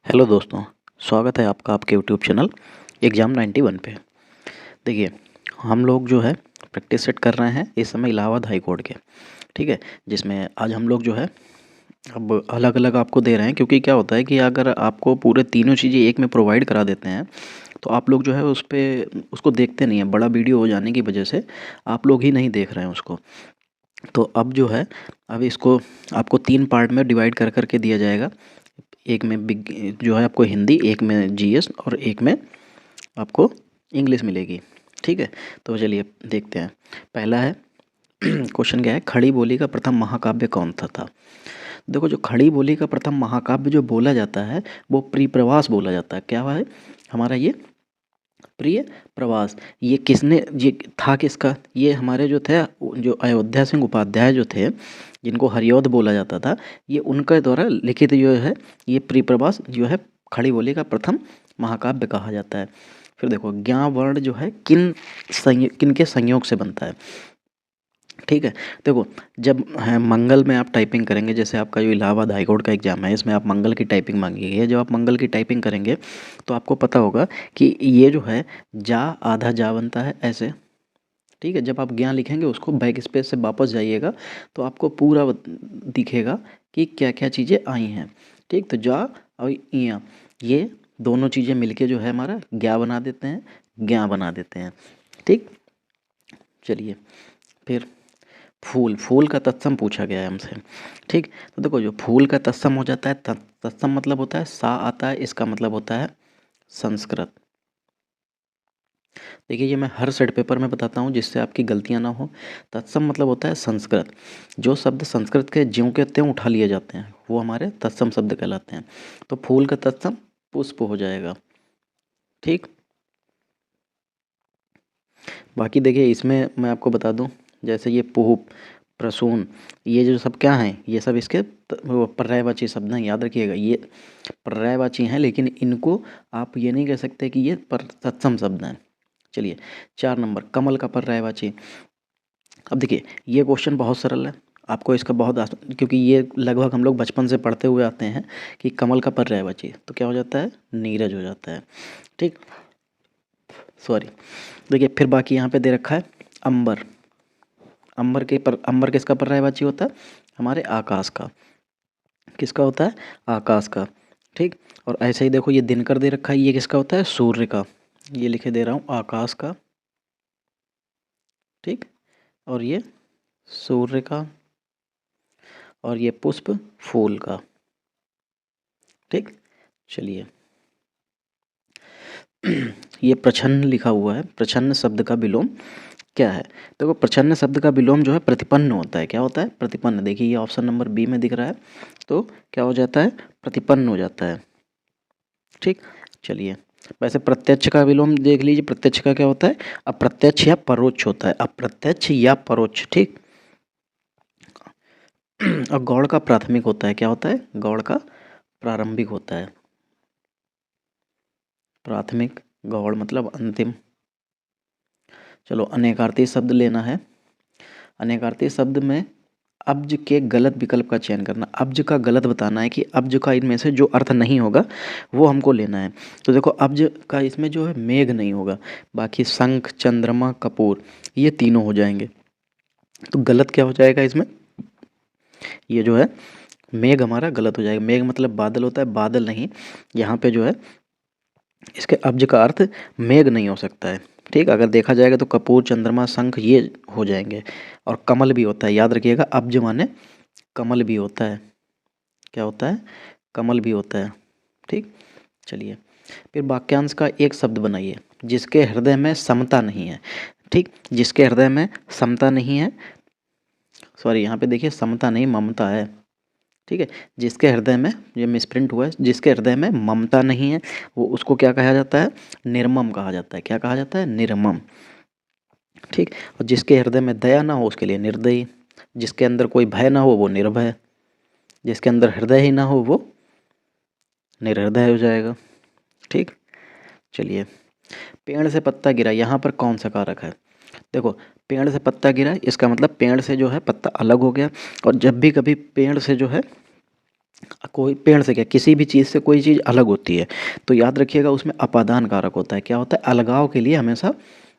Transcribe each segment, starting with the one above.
Hello दोस्तों, स्वागत है आपका आपके यूट्यूब चैनल एग्ज़ाम 91 पे। देखिए, हम लोग जो है प्रैक्टिस सेट कर रहे हैं इस समय इलाहाबाद हाई कोर्ट के, ठीक है। जिसमें आज हम लोग जो है अब अलग अलग आपको दे रहे हैं, क्योंकि क्या होता है कि अगर आपको पूरे तीनों चीज़ें एक में प्रोवाइड करा देते हैं तो आप लोग जो है उस पे उसको देखते नहीं हैं। बड़ा वीडियो हो जाने की वजह से आप लोग ही नहीं देख रहे हैं उसको। तो अब जो है, अब इसको आपको 3 पार्ट में डिवाइड कर कर के दिया जाएगा। एक में बिग जो है आपको हिंदी, एक में जीएस और एक में आपको इंग्लिश मिलेगी, ठीक है। तो चलिए देखते हैं। पहला है क्वेश्चन क्या है, खड़ी बोली का प्रथम महाकाव्य कौन सा था। देखो, जो खड़ी बोली का प्रथम महाकाव्य जो बोला जाता है वो प्रियप्रवास बोला जाता है। क्या हुआ है हमारा ये प्रिय प्रवास। ये किसने, ये था किसका, ये हमारे जो थे, जो अयोध्या सिंह उपाध्याय जो थे, जिनको हरिऔध बोला जाता था, ये उनके द्वारा लिखित जो है ये प्रिय प्रवास जो है खड़ी बोली का प्रथम महाकाव्य कहा जाता है। फिर देखो, ज्ञा वर्ण जो है किन के संयोग से बनता है, ठीक है। देखो, जब है मंगल में आप टाइपिंग करेंगे, जैसे आपका जो इलाहाबाद हाई कोर्ट का एग्ज़ाम है इसमें आप मंगल की टाइपिंग मांगी गई है। जब आप मंगल की टाइपिंग करेंगे तो आपको पता होगा कि ये जो है जा आधा जा बनता है ऐसे, ठीक है। जब आप ज्ञान लिखेंगे उसको बैक स्पेस से वापस जाइएगा तो आपको पूरा दिखेगा कि क्या क्या चीज़ें आई हैं, ठीक। तो जा और इया, ये दोनों चीज़ें मिलके जो है हमारा ज्ञा बना देते हैं, ज्ञा बना देते हैं, ठीक। चलिए फिर फूल, फूल का तत्सम पूछा गया है हमसे, ठीक। तो देखो, जो फूल का तत्सम हो जाता है, तत्सम मतलब होता है सा आता है, इसका मतलब होता है संस्कृत। देखिए, ये मैं हर सेट पेपर में बताता हूँ जिससे आपकी गलतियाँ ना हो। तत्सम मतलब होता है संस्कृत। जो शब्द संस्कृत के ज्यों के त्यों उठा लिए जाते हैं वो हमारे तत्सम शब्द कहलाते हैं। तो फूल का तत्सम पुष्प हो जाएगा, ठीक। बाकी देखिए, इसमें मैं आपको बता दूं, जैसे ये पुह, प्रसून, ये जो सब क्या हैं, ये सब इसके वो पर्यायवाची शब्द हैं, याद रखिएगा। ये पर्यायवाची हैं, लेकिन इनको आप ये नहीं कह सकते कि ये तत्सम शब्द हैं। चलिए, 4 नंबर, कमल का पर्यायवाची। अब देखिए, ये क्वेश्चन बहुत सरल है, आपको इसका बहुत आसान, क्योंकि ये लगभग हम लोग बचपन से पढ़ते हुए आते हैं कि कमल का पर्यायवाची तो क्या हो जाता है, नीरज हो जाता है, ठीक। सॉरी। देखिए, फिर बाकी यहाँ पे दे रखा है अंबर। अंबर किसका पर्यायवाची होता है, हमारे आकाश का। किसका होता है, आकाश का, ठीक। और ऐसे ही देखो, ये दिनकर दे रखा है, ये किसका होता है, सूर्य का। ये लिखे दे रहा हूँ, आकाश का, ठीक। और ये सूर्य का, और ये पुष्प फूल का, ठीक। चलिए, ये प्रछन्न लिखा हुआ है, प्रछन्न शब्द का विलोम क्या है। देखो, प्रछन्न शब्द का विलोम जो है प्रतिपन्न होता है। क्या होता है, प्रतिपन्न। देखिए, ये ऑप्शन नंबर बी में दिख रहा है, तो क्या हो जाता है, प्रतिपन्न हो जाता है, ठीक। चलिए, वैसे प्रत्यक्ष का विलोम देख लीजिए, प्रत्यक्ष का क्या होता है, अप्रत्यक्ष या परोक्ष होता है, अप्रत्यक्ष या परोक्ष, ठीक। और गौड़ का प्राथमिक होता है। क्या होता है, गौड़ का प्रारंभिक होता है, प्राथमिक, गौड़ मतलब अंतिम। चलो, अनेकार्थी शब्द लेना है। अनेकार्थी शब्द में अब्ज के गलत विकल्प का चयन करना, अब्ज का गलत बताना है कि अब्ज का इनमें से जो अर्थ नहीं होगा वो हमको लेना है। तो देखो, अब्ज का इसमें जो है मेघ नहीं होगा, बाकी शंख, चंद्रमा, कपूर, ये तीनों हो जाएंगे। तो गलत क्या हो जाएगा इसमें, ये जो है मेघ हमारा गलत हो जाएगा। मेघ मतलब बादल होता है, बादल नहीं, यहाँ पे जो है इसके अब्ज का अर्थ मेघ नहीं हो सकता है, ठीक। अगर देखा जाएगा तो कपूर, चंद्रमा, शंख ये हो जाएंगे। और कमल भी होता है, याद रखिएगा, अब्ज माने कमल भी होता है। क्या होता है, कमल भी होता है, ठीक। चलिए, फिर वाक्यांश का एक शब्द बनाइए, जिसके हृदय में समता नहीं है, ठीक। जिसके हृदय में समता नहीं है, सॉरी, यहाँ पे देखिए समता नहीं ममता है, ठीक है। जिसके हृदय में, ये मिसप्रिंट हुआ है, जिसके हृदय में ममता नहीं है वो उसको क्या कहा जाता है, निर्मम कहा जाता है। क्या कहा जाता है, निर्मम, ठीक। और जिसके हृदय में दया ना हो उसके लिए निर्दयी, जिसके अंदर कोई भय ना हो वो निर्भय, जिसके अंदर हृदय ही ना हो वो निर्हृदय हो जाएगा, ठीक। चलिए, पेड़ से पत्ता गिरा, यहाँ पर कौन सा कारक है। देखो, पेड़ से पत्ता गिरा, इसका मतलब पेड़ से जो है पत्ता अलग हो गया। और जब भी कभी पेड़ से जो है कोई पेड़ से क्या, किसी भी चीज़ से कोई चीज़ अलग होती है तो याद रखिएगा उसमें अपादान कारक होता है। क्या होता है? अलगाव के लिए हमेशा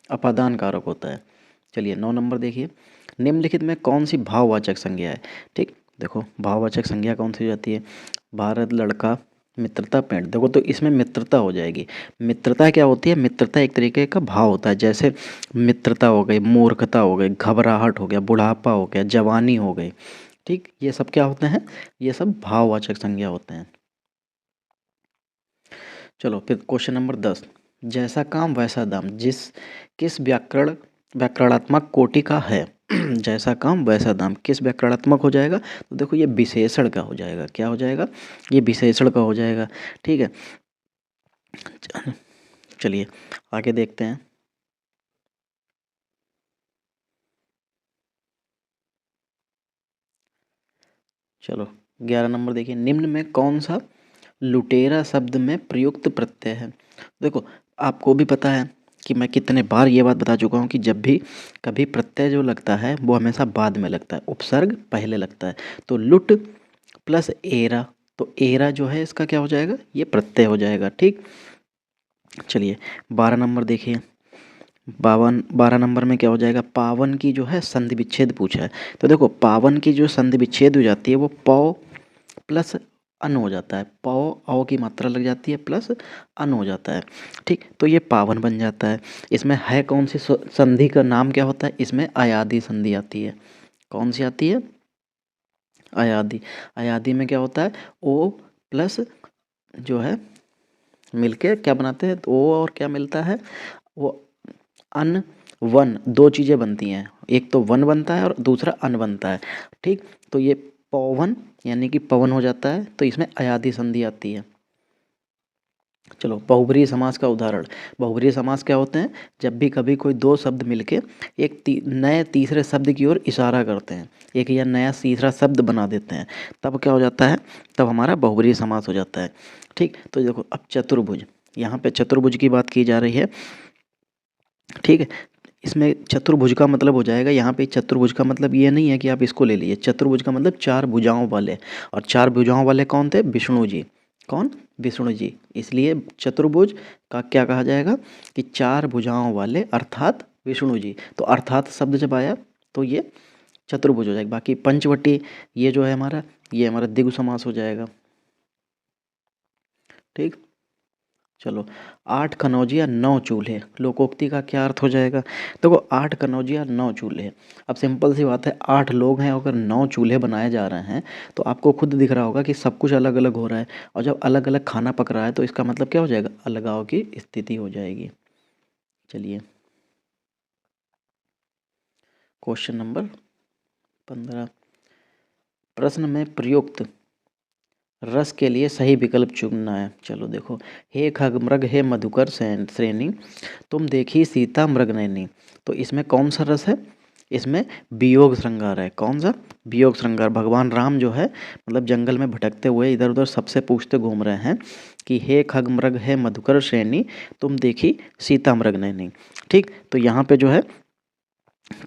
अपादान कारक होता है। चलिए 9 नंबर देखिए, निम्नलिखित में कौन सी भाववाचक संज्ञा है? ठीक, देखो भाववाचक संज्ञा कौन सी हो जाती है? भारत, लड़का, मित्रता, पेड़। देखो तो इसमें मित्रता हो जाएगी। मित्रता क्या होती है? मित्रता एक तरीके का भाव होता है, जैसे मित्रता हो गई, मूर्खता हो गई, घबराहट हो गया, बुढ़ापा हो गया, जवानी हो गई। ठीक, ये सब क्या होते हैं? ये सब भाववाचक संज्ञा होते हैं। चलो फिर क्वेश्चन नंबर 10, जैसा काम वैसा दाम किस व्याकरणात्मक कोटि का है? जैसा काम वैसा दाम किस व्याकरणात्मक हो जाएगा? तो देखो ये विशेषण का हो जाएगा। क्या हो जाएगा? ये विशेषण का हो जाएगा। ठीक है, चलिए आगे देखते हैं। चलो 11 नंबर देखिए, निम्न में कौन सा लुटेरा शब्द में प्रयुक्त प्रत्यय है? देखो आपको भी पता है कि मैं कितने बार ये बात बता चुका हूँ कि जब भी कभी प्रत्यय जो लगता है वो हमेशा बाद में लगता है, उपसर्ग पहले लगता है। तो लुट प्लस एरा, तो एरा जो है इसका क्या हो जाएगा? ये प्रत्यय हो जाएगा। ठीक, चलिए 12 नंबर देखिए, 12 नंबर में क्या हो जाएगा? पावन की जो है संधि विच्छेद पूछा है। तो देखो पावन की जो संधि विच्छेद हो जाती है वो पौ प्लस अन हो जाता है। पौ औ की मात्रा लग जाती है प्लस अन हो जाता है। ठीक, तो ये पावन बन जाता है। इसमें है कौन सी संधि का नाम क्या होता है? इसमें अयादि संधि आती है। कौन सी आती है? अयादि। अयादि में क्या होता है? ओ प्लस जो है मिलके क्या बनाते हैं? तो ओ और क्या मिलता है? वो अन वन, दो चीज़ें बनती हैं, एक तो वन बनता है और दूसरा अन बनता है। ठीक, तो ये पवन यानी कि पवन हो जाता है, तो इसमें अयादि संधि आती है। चलो बहुब्रीहि समास का उदाहरण। बहुब्रीहि समास क्या होते हैं? जब भी कभी कोई दो शब्द मिलके एक नए तीसरे शब्द की ओर इशारा करते हैं, एक या नया तीसरा शब्द बना देते हैं, तब क्या हो जाता है? तब हमारा बहुब्रीहि समास हो जाता है। ठीक, तो देखो अब चतुर्भुज, यहाँ पे चतुर्भुज की बात की जा रही है। ठीक है, इसमें चतुर्भुज का मतलब हो जाएगा, यहाँ पे चतुर्भुज का मतलब ये नहीं है कि आप इसको ले लीजिए। चतुर्भुज का मतलब चार भुजाओं वाले, और चार भुजाओं वाले कौन थे? विष्णु जी। कौन? विष्णु जी। इसलिए चतुर्भुज का क्या कहा जाएगा? कि चार भुजाओं वाले अर्थात विष्णु जी। तो अर्थात शब्द जब आया तो ये चतुर्भुज हो जाएगा। बाकी पंचवटी ये जो है हमारा, ये हमारा द्विगु समास हो जाएगा। ठीक, चलो 8 कनौजिया 9 चूल्हे, लोकोक्ति का क्या अर्थ हो जाएगा? देखो 8 कनौजिया 9 चूल्हे, अब सिंपल सी बात है, 8 लोग हैं, अगर 9 चूल्हे बनाए जा रहे हैं तो आपको खुद दिख रहा होगा कि सब कुछ अलग अलग हो रहा है, और जब अलग अलग खाना पक रहा है तो इसका मतलब क्या हो जाएगा? अलगाव की स्थिति हो जाएगी। चलिए क्वेश्चन नंबर 15, प्रश्न में प्रयुक्त रस के लिए सही विकल्प चुनना है। चलो देखो, हे खगमृग हे मधुकर श्रेणी, तुम देखी सीता मृगनयनी। तो इसमें कौन सा रस है? इसमें वियोग श्रृंगार है। कौन सा? वियोग श्रृंगार। भगवान राम जो है मतलब जंगल में भटकते हुए इधर उधर सबसे पूछते घूम रहे हैं कि हे खगमृग हे मधुकर श्रेणी, तुम देखी सीता मृगनयनी। ठीक, तो यहाँ पे जो है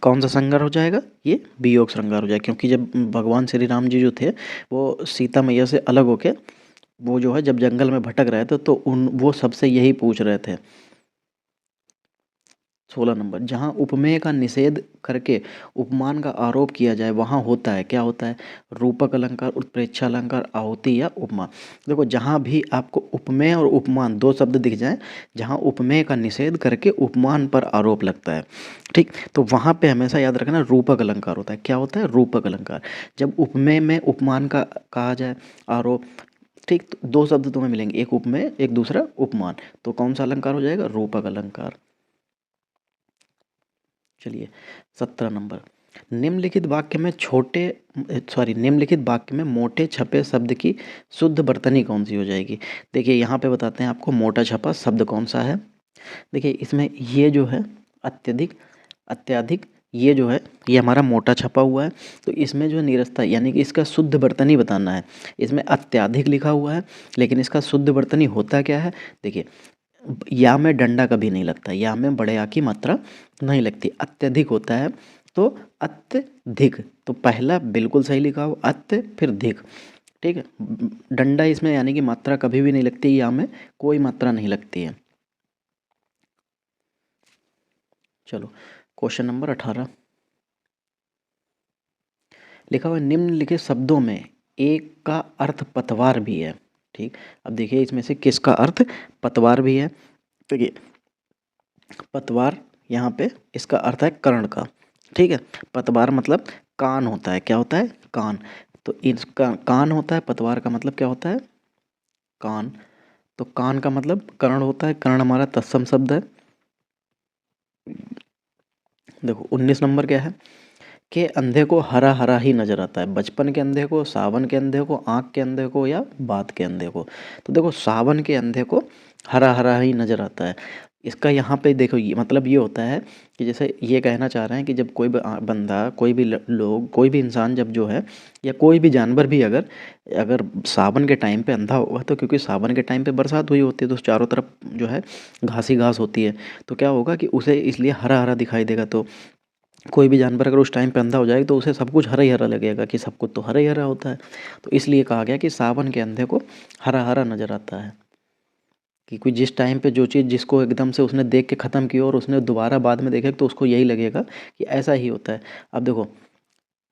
कौन सा श्रृंगार हो जाएगा? ये वियोग श्रृंगार हो जाएगा, क्योंकि जब भगवान श्री राम जी जो थे वो सीता मैया से अलग होके वो जो है जब जंगल में भटक रहे थे तो उन वो सबसे यही पूछ रहे थे। 16 नंबर, जहाँ उपमेय का निषेध करके उपमान का आरोप किया जाए वहाँ होता है, क्या होता है? रूपक अलंकार, उत्प्रेक्षा अलंकार, आहुति या उपमा। देखो जहाँ भी आपको उपमेय और उपमान दो शब्द दिख जाए, जहाँ उपमेय का निषेध करके उपमान पर आरोप लगता है, ठीक, तो वहाँ पे हमेशा याद रखना रूपक अलंकार होता है। क्या होता है? रूपक अलंकार। जब उपमेय में उपमान का कहा जाए आरोप, ठीक, तो दो शब्द तुम्हें मिलेंगे, एक उपमेय एक दूसरा उपमान, तो कौन सा अलंकार हो जाएगा? रूपक अलंकार। चलिए 17 नंबर, निम्नलिखित वाक्य में मोटे छपे शब्द की शुद्ध वर्तनी कौन सी हो जाएगी? देखिए यहाँ पे बताते हैं आपको मोटा छपा शब्द कौन सा है। देखिए इसमें ये जो है अत्यधिक, अत्याधिक, ये जो है ये हमारा मोटा छपा हुआ है, तो इसमें जो निरस्ता यानी कि इसका शुद्ध वर्तनी बताना है। इसमें अत्याधिक लिखा हुआ है, लेकिन इसका शुद्ध वर्तनी होता क्या है? देखिए या में डंडा कभी नहीं लगता, या में बड़े आ की मात्रा नहीं लगती, अत्यधिक होता है, तो अत्यधिक, तो पहला बिल्कुल सही लिखा हो, अत्य फिर धिक। ठीक है। डंडा इसमें यानी कि मात्रा कभी भी नहीं लगती, या में कोई मात्रा नहीं लगती है। चलो क्वेश्चन नंबर 18 लिखा हुआ है, निम्नलिखित शब्दों में एक का अर्थ पतवार भी है। ठीक, अब देखिए इसमें से किसका अर्थ पतवार भी है। देखिए पतवार यहाँ पे इसका अर्थ है कर्ण का। ठीक है, पतवार मतलब कान होता है, क्या होता है कान। तो इसका कान होता है, पतवार का मतलब क्या होता है कान। तो कान का मतलब कर्ण होता है, कर्ण हमारा तत्सम शब्द है। देखो 19 नंबर क्या है कि अंधे को हरा हरा ही नजर आता है। बचपन के अंधे को, सावन के अंधे को, आँख के अंधे को, या बात के अंधे को। तो देखो सावन के अंधे को हरा हरा ही नजर आता है। इसका यहाँ पे देखो ये मतलब ये होता है कि जैसे ये कहना चाह रहे हैं कि जब कोई भी बंदा, कोई भी लोग, कोई भी इंसान जब जो है, या कोई भी जानवर भी अगर अगर सावन के टाइम पे अंधा होगा, तो क्योंकि सावन के टाइम पे बरसात हुई होती है तो चारों तरफ जो है घास ही घास होती है, तो क्या होगा कि उसे इसलिए हरा हरा दिखाई देगा। तो कोई भी जानवर अगर उस टाइम पे अंधा हो जाएगा तो उसे सब कुछ हरा ही हरा लगेगा कि सब कुछ तो हरा ही हरा होता है। तो इसलिए कहा गया कि सावन के अंधे को हरा हरा नजर आता है, कि कोई जिस टाइम पे जो चीज़ जिसको एकदम से उसने देख के ख़त्म की और उसने दोबारा बाद में देखे तो उसको यही लगेगा कि ऐसा ही होता है। अब देखो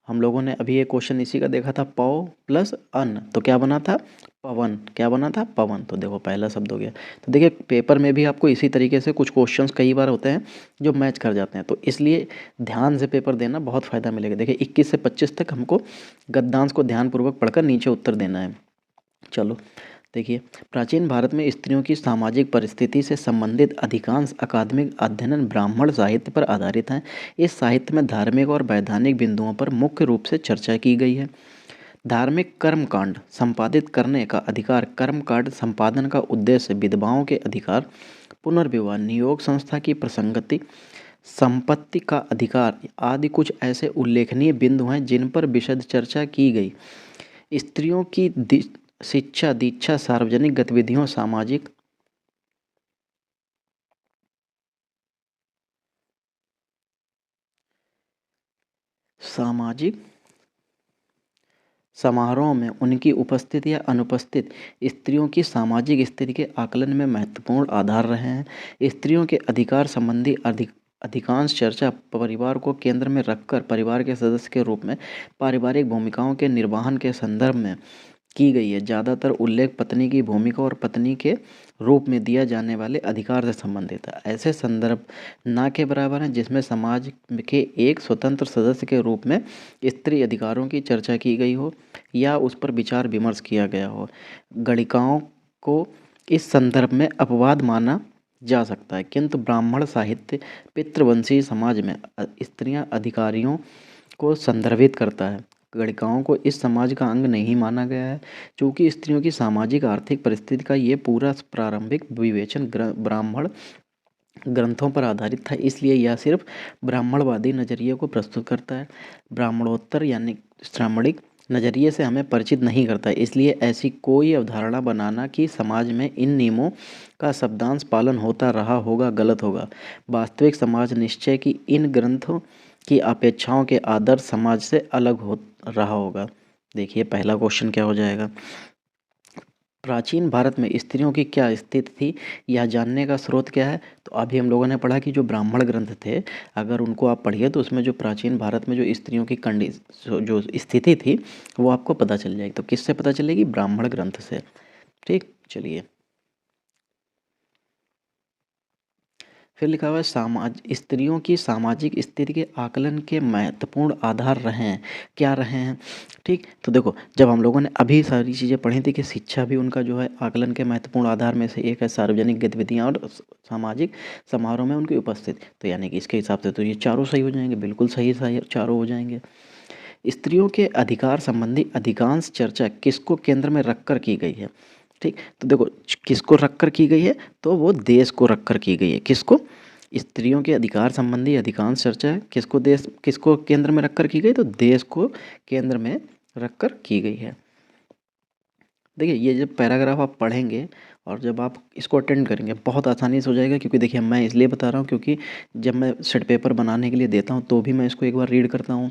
हम लोगों ने अभी एक क्वेश्चन इसी का देखा था, पौ प्लस अन्न, तो क्या बना था पवन, क्या बना था पवन। तो देखो पहला शब्द हो गया। तो देखिए पेपर में भी आपको इसी तरीके से कुछ क्वेश्चंस कई बार होते हैं जो मैच कर जाते हैं, तो इसलिए ध्यान से पेपर देना, बहुत फ़ायदा मिलेगा। देखिए 21 से 25 तक हमको गद्यांश को ध्यानपूर्वक पढ़कर नीचे उत्तर देना है। चलो देखिए, प्राचीन भारत में स्त्रियों की सामाजिक परिस्थिति से संबंधित अधिकांश अकादमिक अध्ययन ब्राह्मण साहित्य पर आधारित हैं। इस साहित्य में धार्मिक और वैधानिक बिंदुओं पर मुख्य रूप से चर्चा की गई है। धार्मिक कर्मकांड संपादित करने का अधिकार, कर्मकांड संपादन का उद्देश्य, विधवाओं के अधिकार, पुनर्विवाह, नियोग संस्था की प्रसंगति, संपत्ति का अधिकार आदि कुछ ऐसे उल्लेखनीय बिंदु हैं जिन पर विशद चर्चा की गई। स्त्रियों की शिक्षा, दीक्षा, सार्वजनिक गतिविधियों, सामाजिक सामाजिक समारोह में उनकी उपस्थिति या अनुपस्थित स्त्रियों की सामाजिक स्थिति के आकलन में महत्वपूर्ण आधार रहे हैं। स्त्रियों के अधिकार संबंधी अधिकांश चर्चा परिवार को केंद्र में रखकर परिवार के सदस्य के रूप में पारिवारिक भूमिकाओं के निर्वहन के संदर्भ में की गई है। ज़्यादातर उल्लेख पत्नी की भूमिका और पत्नी के रूप में दिया जाने वाले अधिकार से संबंधित है। ऐसे संदर्भ ना के बराबर हैं जिसमें समाज के एक स्वतंत्र सदस्य के रूप में स्त्री अधिकारों की चर्चा की गई हो या उस पर विचार विमर्श किया गया हो। गणिकाओं को इस संदर्भ में अपवाद माना जा सकता है, किंतु ब्राह्मण साहित्य पितृवंशी समाज में स्त्रियां अधिकारियों को संदर्भित करता है। गणिकाओं को इस समाज का अंग नहीं माना गया है, चूँकि स्त्रियों की सामाजिक आर्थिक परिस्थिति का ये पूरा प्रारंभिक विवेचन ब्राह्मण ग्रंथों पर आधारित था, इसलिए यह सिर्फ ब्राह्मणवादी नज़रिए को प्रस्तुत करता है, ब्राह्मणोत्तर यानी श्रामणिक नज़रिए से हमें परिचित नहीं करता है। इसलिए ऐसी कोई अवधारणा बनाना कि समाज में इन नियमों का शब्दांश पालन होता रहा होगा गलत होगा। वास्तविक समाज निश्चय की इन ग्रंथों की अपेक्षाओं के आदर्श समाज से अलग हो रहा होगा। देखिए पहला क्वेश्चन क्या हो जाएगा, प्राचीन भारत में स्त्रियों की क्या स्थिति थी, यह जानने का स्रोत क्या है। तो अभी हम लोगों ने पढ़ा कि जो ब्राह्मण ग्रंथ थे, अगर उनको आप पढ़िए तो उसमें जो प्राचीन भारत में जो स्त्रियों की जो स्थिति थी वो आपको पता चल जाएगी। तो किससे पता चलेगी, ब्राह्मण ग्रंथ से। ठीक, चलिए फिर लिखा हुआ है स्त्रियों की सामाजिक स्थिति के आकलन के महत्वपूर्ण आधार रहे हैं, क्या रहे हैं। ठीक, तो देखो जब हम लोगों ने अभी सारी चीज़ें पढ़ी थी कि शिक्षा भी उनका जो है आकलन के महत्वपूर्ण आधार में से एक है, सार्वजनिक गतिविधियाँ और सामाजिक समारोह में उनकी उपस्थिति, तो यानी कि इसके हिसाब से तो ये चारों सही हो जाएंगे, बिल्कुल सही सही चारों हो जाएंगे। स्त्रियों के अधिकार संबंधी अधिकांश चर्चा किसको केंद्र में रखकर की गई है। ठीक, तो देखो किसको रखकर की गई है, तो वो देश को रखकर की गई है। किसको, स्त्रियों के अधिकार संबंधी अधिकांश चर्चा किसको किसको केंद्र में रखकर की गई, तो देश को केंद्र में रखकर की गई है। देखिए ये जब पैराग्राफ आप पढ़ेंगे और जब आप इसको अटेंड करेंगे बहुत आसानी से हो जाएगा, क्योंकि देखिए मैं इसलिए बता रहा हूँ क्योंकि जब मैं सेट पेपर बनाने के लिए देता हूँ तो भी मैं इसको एक बार रीड करता हूँ,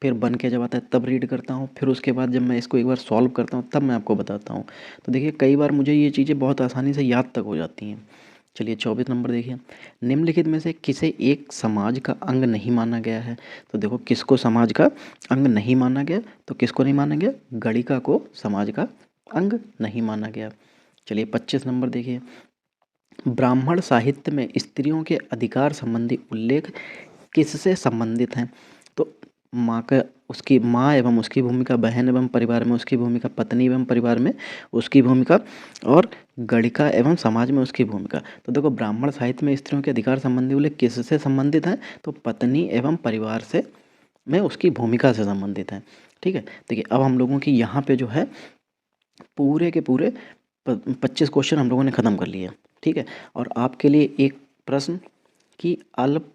फिर बन के जब आता है तब रीड करता हूँ, फिर उसके बाद जब मैं इसको एक बार सॉल्व करता हूँ तब मैं आपको बताता हूँ। तो देखिए कई बार मुझे ये चीज़ें बहुत आसानी से याद तक हो जाती हैं। चलिए 24 नंबर देखिए, निम्नलिखित में से किसे एक समाज का अंग नहीं माना गया है। तो देखो किसको समाज का अंग नहीं माना गया, तो किसको नहीं माना गया, गणिका को समाज का अंग नहीं माना गया। चलिए 25 नंबर देखिए, ब्राह्मण साहित्य में स्त्रियों के अधिकार संबंधी उल्लेख किससे संबंधित हैं। तो माँ का, उसकी माँ एवं उसकी भूमिका, बहन एवं परिवार में उसकी भूमिका, पत्नी एवं परिवार में उसकी भूमिका, और गणिका एवं समाज में उसकी भूमिका। तो देखो ब्राह्मण साहित्य में स्त्रियों के अधिकार संबंधी उल्लेख किससे संबंधित हैं, तो पत्नी एवं परिवार से में उसकी भूमिका से संबंधित है। ठीक है, देखिए अब हम लोगों की यहाँ पे जो है पूरे के पूरे 25 क्वेश्चन हम लोगों ने ख़त्म कर लिए। ठीक है, और आपके लिए एक प्रश्न कि अल्प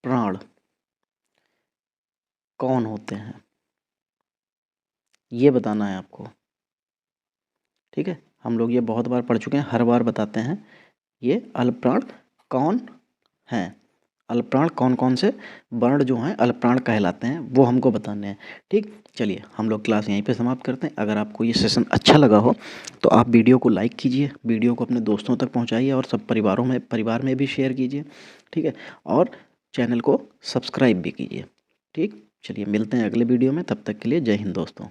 प्राण कौन होते हैं, ये बताना है आपको। ठीक है, हम लोग ये बहुत बार पढ़ चुके हैं, हर बार बताते हैं ये अल्प प्राण कौन हैं। अल्प प्राण कौन कौन से वर्ण जो हैं अल्प प्राण कहलाते हैं वो हमको बताने हैं। ठीक, चलिए हम लोग क्लास यहीं पे समाप्त करते हैं। अगर आपको ये सेशन अच्छा लगा हो तो आप वीडियो को लाइक कीजिए, वीडियो को अपने दोस्तों तक पहुंचाइए और सब परिवार में भी शेयर कीजिए। ठीक है, और चैनल को सब्सक्राइब भी कीजिए। ठीक, चलिए मिलते हैं अगले वीडियो में, तब तक के लिए जय हिंद दोस्तों।